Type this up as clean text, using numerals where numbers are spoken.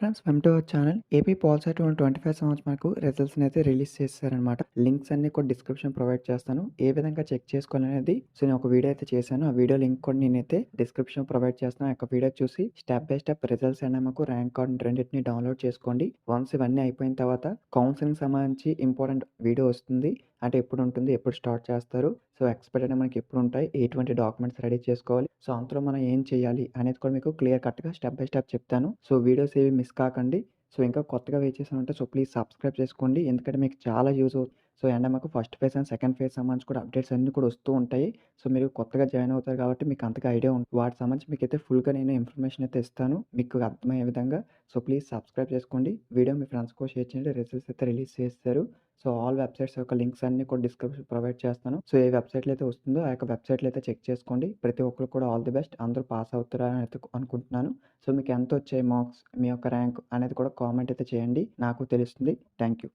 Friends welcome to our channel. AP పాల్సెట్ 2025 సంవత్సరం మనకు రిజల్ట్స్‌ని అయితే రిలీజ్ చేసేసారనమాట. లింక్స్ అన్నీ కూడా డిస్క్రిప్షన్ ప్రొవైడ్ చేస్తాను. ఏ విధంగా చెక్ చేసుకోవాలనేది నేను ఒక వీడియో అయితే చేశాను. ఆ వీడియో లింక్ కూడా నేనైతే డిస్క్రిప్షన్ ప్రొవైడ్ చేస్తాను. ఆ యొక్క వీడియో చూసి స్టెప్ బై స్టెప్ రిజల్ట్స్ అనేవి మాకు ర్యాంక్ కార్డ్ రెండిటిని డౌన్‌లోడ్ చేసుకోండి. వన్స్ ఇవన్నీ అయిపోయిన తర్వాత కౌన్సెలింగ్ సంబంధించి ఇంపార్టెంట్ వీడియో వస్తుంది. అంటే ఎప్పుడుంటుంది? ఎప్పుడు స్టార్ట్ చేస్తారు? సో, ఎక్స్‌పైర్డ్ మనకి ఎప్పుడుంటాయి? ఎటువంటి డాక్యుమెంట్స్ రెడీ చేసుకోవాలి? సో, అంతలో మనం ఏం చేయాలి? అనేది కూడా మీకు క్లియర్ కట్‌గా స్టెప్ బై స్టెప్ చెప్తాను. సో, వీడియోస్ ఏవి మిస్ కాకండి. సో, ఇంకా కొత్తగా చేసేసారంటే ప్లీజ్ సబ్స్క్రైబ్ చేసుకోండి. ఎందుకంటే మీకు చాలా యూజ్ అవుతుంది. సో, అండ్ మాకు first phase and second phase సంబంధించి కూడా అప్డేట్స్ అన్నీ కూడా వస్తూ ఉంటాయి. సో, మీరు కొత్తగా జాయిన్ అవుతారు కాబట్టి మీకు అంతగా ఐడియా ఉంటుంది. వాటికి సంబంధించి మీకైతే ఫుల్‌గా నేను ఇన్ఫర్మేషన్ అయితే ఇస్తాను. మీకు అర్థమయ్యే విధంగా. సో, ప్లీజ్ సబ్స్క్రైబ్ చేసుకోండి. వీడియో మీ ఫ్రెండ్స్‌కి కూడా షేర్ చేయండి. రిజల్ట్స్ అయితే రిలీజ్ చేసేసారు. సో, ఆల్ వెబ్‌సైట్స్ యొక్క లింక్స్ అన్నీ కూడా డిస్క్రిప్షన్ ప్రొవైడ్ చేస్తాను. సో, ఏ వెబ్‌సైట్‌లో అయితే వస్తుందో ఆ యొక్క వెబ్‌సైట్‌లో అయితే చెక్ చేసుకోండి. ప్రతి ఒక్కరికి కూడా ఆల్ ది బెస్ట్. అందరూ పాస్ అవుతారని అయితే అనుకుంటున్నాను. సో, మీకు ఎంతొచ్చాయి మార్క్స్, మీ యొక్క ర్యాంక్ అనేది కూడా కామెంట్ అయితే చేయండి. నాకు తెలుస్తుంది. Thank you.